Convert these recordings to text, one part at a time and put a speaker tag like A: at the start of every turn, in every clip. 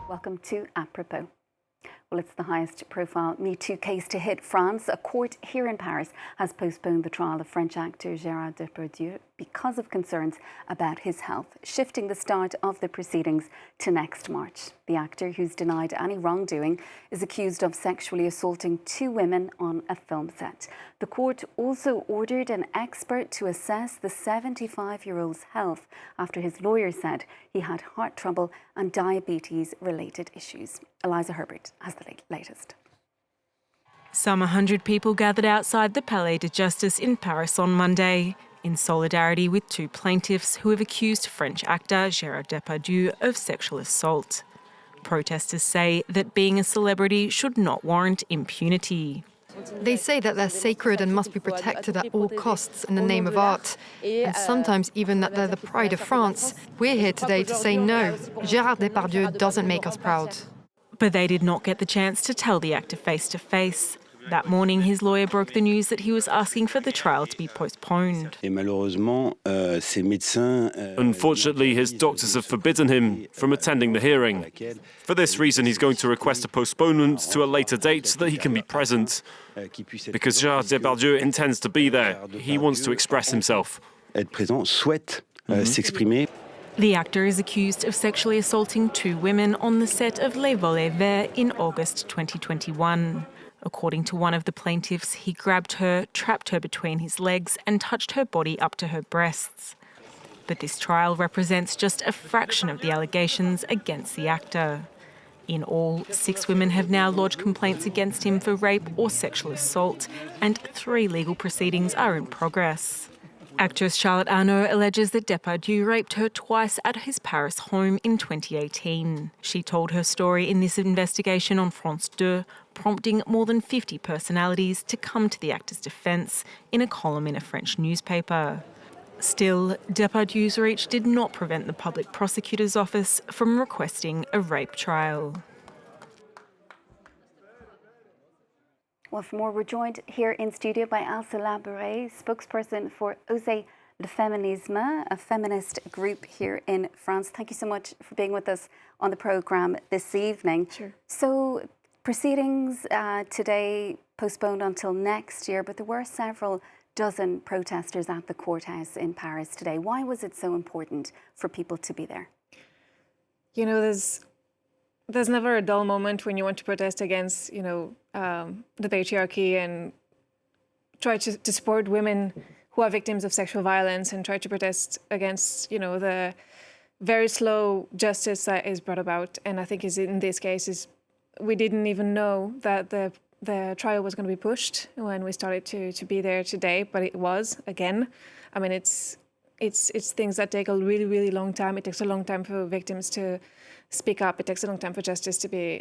A: Welcome to Apropos. Well, it's the highest profile Me Too case to hit France. A court here in Paris has postponed the trial of French actor Gerard Depardieu because of concerns about his health, shifting the start of the proceedings to next March. The actor, who's denied any wrongdoing, is accused of sexually assaulting two women on a film set. The court also ordered an expert to assess the 75-year-old's health after his lawyer said he had heart trouble and diabetes-related issues. Eliza Herbert has the latest.
B: Some 100 people gathered outside the Palais de Justice in Paris on Monday, in solidarity with two plaintiffs who have accused French actor Gerard Depardieu of sexual assault. Protesters say that being a celebrity should not warrant impunity.
C: They say that they're sacred and must be protected at all costs in the name of art, and sometimes even that they're the pride of France. We're here today to say no. Gerard Depardieu doesn't make us proud.
B: But they did not get the chance to tell the actor face-to-face. That morning, his lawyer broke the news that he was asking for the trial to be postponed.
D: Unfortunately, his doctors have forbidden him from attending the hearing. For this reason, he's going to request a postponement to a later date so that he can be present. Because Gerard Depardieu intends to be there. He wants to express himself.
B: The actor is accused of sexually assaulting two women on the set of Les Volets Verts in August 2021. According to one of the plaintiffs, he grabbed her, trapped her between his legs and touched her body up to her breasts. But this trial represents just a fraction of the allegations against the actor. In all, 6 women have now lodged complaints against him for rape or sexual assault, and 3 legal proceedings are in progress. Actress Charlotte Arnault alleges that Depardieu raped her twice at his Paris home in 2018. She told her story in this investigation on France 2, prompting more than 50 personalities to come to the actor's defence in a column in a French newspaper. Still, Depardieu's reach did not prevent the public prosecutor's office from requesting a rape trial.
A: Well, for more, we're joined here in studio by Elsa Labouret, spokesperson for Osez le Féminisme, a feminist group here in France. Thank you so much for being with us on the programme this evening.
C: Sure.
A: So, proceedings today postponed until next year, but there were several dozen protesters at the courthouse in Paris today. Why was it so important for people to be there?
E: You know, there's never a dull moment when you want to protest against, the patriarchy and try to support women who are victims of sexual violence and try to protest against, the very slow justice that is brought about. And I think in this case we didn't even know that the trial was going to be pushed when we started to be there today, but it was again. I mean, it's things that take a really, really long time. It takes a long time for victims to speak up. It takes a long time for justice to be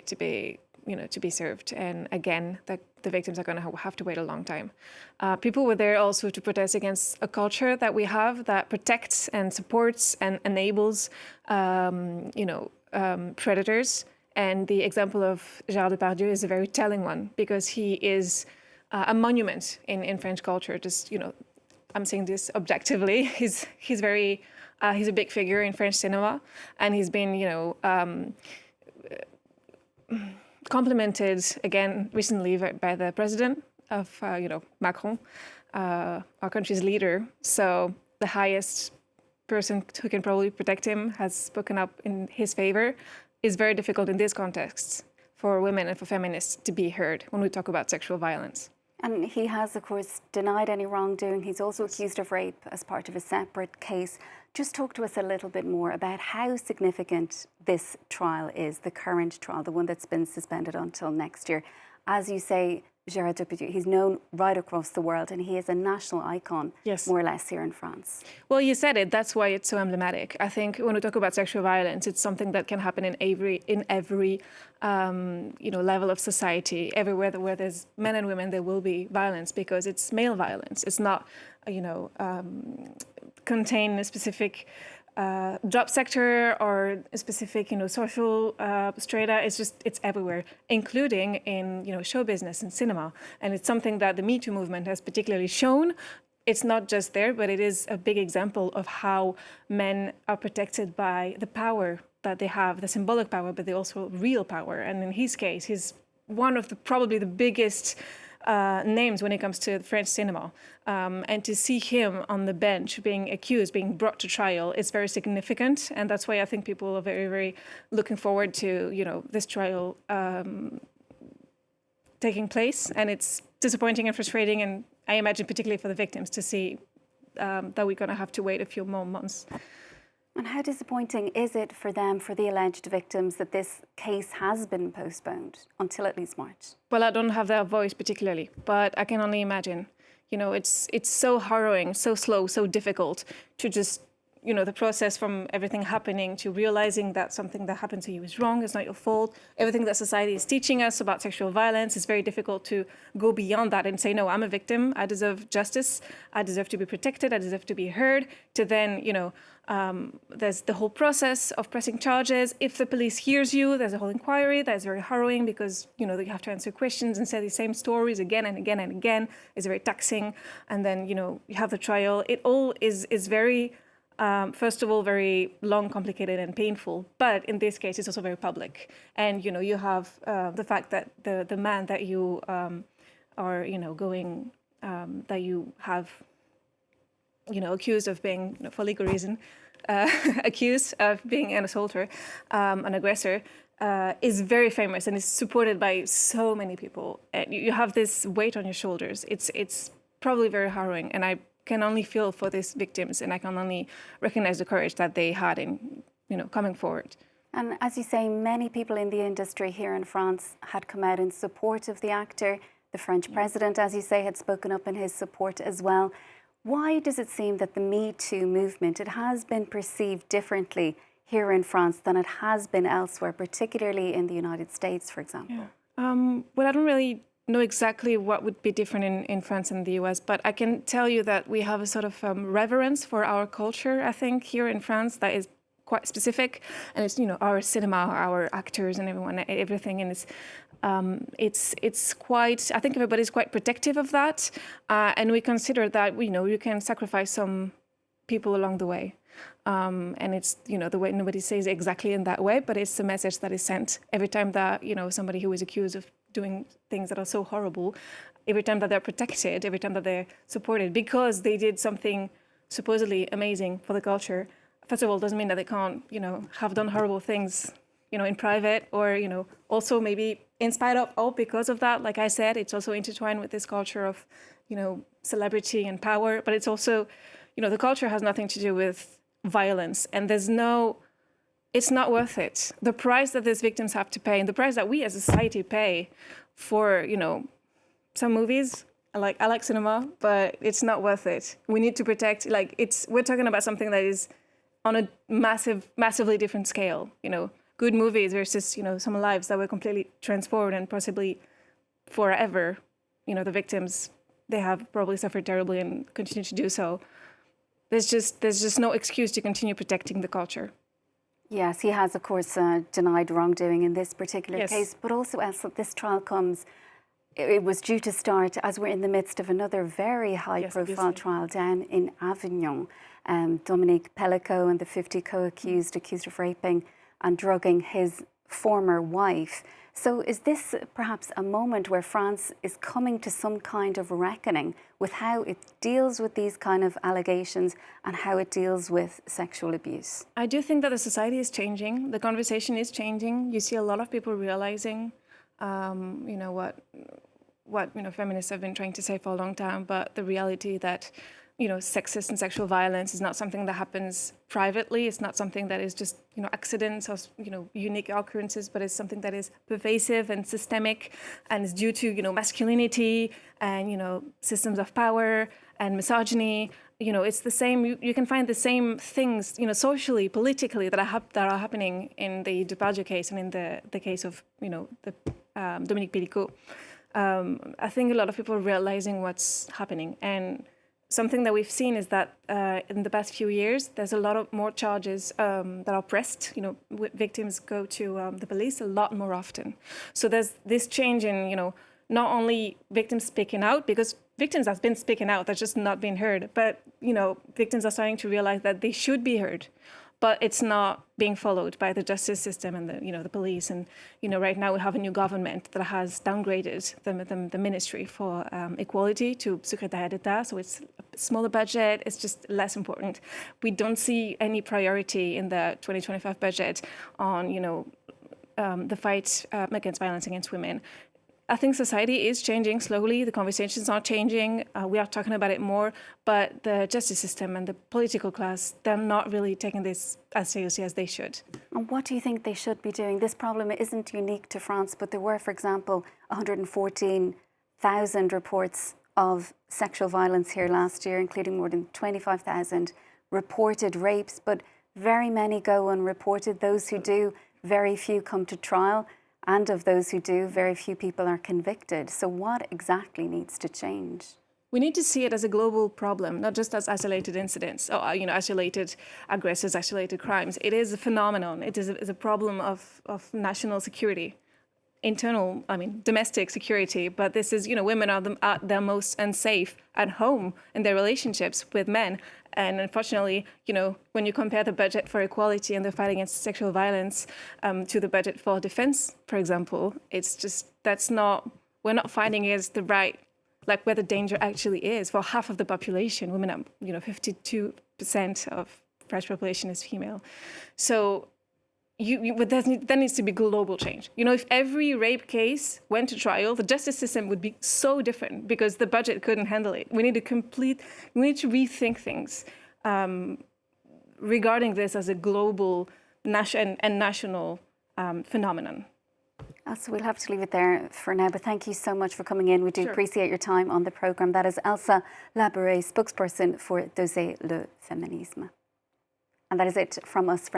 E: served. And again, the victims are going to have to wait a long time. People were there also to protest against a culture that we have that protects and supports and enables, predators. And the example of Gerard Depardieu is a very telling one because he is a monument in French culture. Just, I'm saying this objectively. He's a big figure in French cinema, and he's been, complimented again recently by the president of, Macron, our country's leader. So the highest person who can probably protect him has spoken up in his favor. It's very difficult in this context for women and for feminists to be heard when we talk about sexual violence.
A: And he has, of course, denied any wrongdoing. He's also accused of rape as part of a separate case. Just talk to us a little bit more about how significant this trial is, the current trial, the one that's been suspended until next year. As you say, Gerard Depardieu, he's known right across the world and he is a national icon,
E: yes,
A: more or less, here in France.
E: Well, you said it. That's why it's so emblematic. I think when we talk about sexual violence, it's something that can happen in every level of society. Everywhere where there's men and women, there will be violence because it's male violence. It's not, contained in a specific job sector or a specific, social strata. It's everywhere, including in, show business and cinema. And it's something that the Me Too movement has particularly shown it's not just there, but it is a big example of how men are protected by the power that they have, the symbolic power, but they also real power. And in his case, he's one of probably the biggest names when it comes to French cinema. And to see him on the bench being accused, being brought to trial, is very significant. And that's why I think people are very, very looking forward to, this trial taking place. And it's disappointing and frustrating, and I imagine particularly for the victims to see that we're going to have to wait a few more months.
A: And how disappointing is it for them, for the alleged victims, that this case has been postponed until at least March?
E: Well, I don't have that voice particularly, but I can only imagine. It's so harrowing, so slow, so difficult to just, the process from everything happening to realizing that something that happened to you is wrong, it's not your fault. Everything that society is teaching us about sexual violence, it's very difficult to go beyond that and say, no, I'm a victim, I deserve justice, I deserve to be protected, I deserve to be heard, to then, there's the whole process of pressing charges. If the police hears you, there's a whole inquiry that is very harrowing because, you have to answer questions and say the same stories again and again and again. It's very taxing. And then, you have the trial. It all is very... first of all, very long, complicated, and painful. But in this case, it's also very public. And, you have the fact that the man that you are, going, that you have, accused of being, for legal reason, accused of being an assaulter, an aggressor, is very famous and is supported by so many people. And you have this weight on your shoulders. It's probably very harrowing. And I can only feel for these victims, and I can only recognize the courage that they had in, coming forward.
A: And as you say, many people in the industry here in France had come out in support of the actor. The French president, as you say, had spoken up in his support as well. Why does it seem that the Me Too movement, it has been perceived differently here in France than it has been elsewhere, particularly in the United States, for example?
E: Yeah. Well, I don't really know exactly what would be different in France and the US, but I can tell you that we have a sort of reverence for our culture, I think, here in France that is quite specific. And it's, our cinema, our actors and everything. And it's quite, I think everybody's quite protective of that. And we consider that, you can sacrifice some people along the way. And it's, the way nobody says it exactly in that way, but it's the message that is sent every time that, somebody who is accused of doing things that are so horrible, every time that they're protected, every time that they're supported because they did something supposedly amazing for the culture. First of all, doesn't mean that they can't, have done horrible things, in private or, also maybe in spite of or because of that. Like I said, it's also intertwined with this culture of, celebrity and power, but it's also, the culture has nothing to do with violence, and it's not worth it. The price that these victims have to pay and the price that we as a society pay for, some movies, I like cinema, but it's not worth it. We need to protect, we're talking about something that is on a massively different scale, good movies versus, some lives that were completely transformed and possibly forever. The victims, they have probably suffered terribly and continue to do so. There's just no excuse to continue protecting the culture.
A: Yes, he has, of course, denied wrongdoing in this particular case, but also, Elsa, this trial comes, it was due to start as we're in the midst of another very high-profile trial down in Avignon. Dominique Pellicot and the 50 co-accused, accused of raping and drugging his former wife. So is this perhaps a moment where France is coming to some kind of reckoning with how it deals with these kind of allegations and how it deals with sexual abuse?
E: I do think that the society is changing. The conversation is changing. You see a lot of people realizing, what feminists have been trying to say for a long time, but the reality that sexist and sexual violence is not something that happens privately. It's not something that is just, accidents or, unique occurrences, but it's something that is pervasive and systemic and is due to, masculinity and, systems of power and misogyny. It's the same, you can find the same things, socially, politically that are happening in the Depardieu case and in the case of, the Dominique Pellicot. I think a lot of people are realizing what's happening. And something that we've seen is that in the past few years, there's a lot of more charges that are pressed. Victims go to the police a lot more often. So there's this change in, not only victims speaking out, because victims have been speaking out, that's just not been heard. But, you know, victims are starting to realize that they should be heard, but it's not being followed by the justice system and the, you know, the police. And, you know, right now we have a new government that has downgraded the Ministry for Equality to Secrétaire d'État. So it's a smaller budget. It's just less important. We don't see any priority in the 2025 budget on, you know, the fight against violence against women. I think society is changing slowly. The conversations are changing. We are talking about it more, but the justice system and the political class, they're not really taking this as seriously as they should.
A: And what do you think they should be doing? This problem isn't unique to France, but there were, for example, 114,000 reports of sexual violence here last year, including more than 25,000 reported rapes, but very many go unreported. Those who do, very few come to trial. And of those who do, very few people are convicted. So what exactly needs to change?
E: We need to see it as a global problem, not just as isolated incidents or, you know, isolated aggressors, isolated crimes. It is a phenomenon. It is a problem of national security, internal, I mean, domestic security. But this is, you know, women are at their most unsafe at home in their relationships with men. And unfortunately, you know, when you compare the budget for equality and the fight against sexual violence to the budget for defense, for example, it's just, we're not finding it as the right, like where the danger actually is. For half of the population, women are, you know, 52% of French population is female. So but there needs to be global change. You know, if every rape case went to trial, the justice system would be so different because the budget couldn't handle it. We need to rethink things regarding this as a global and national phenomenon.
A: So we'll have to leave it there for now, but thank you so much for coming in. We do appreciate your time on the programme. That is Elsa Labouret, spokesperson for Osez le Féminisme. And that is it from us.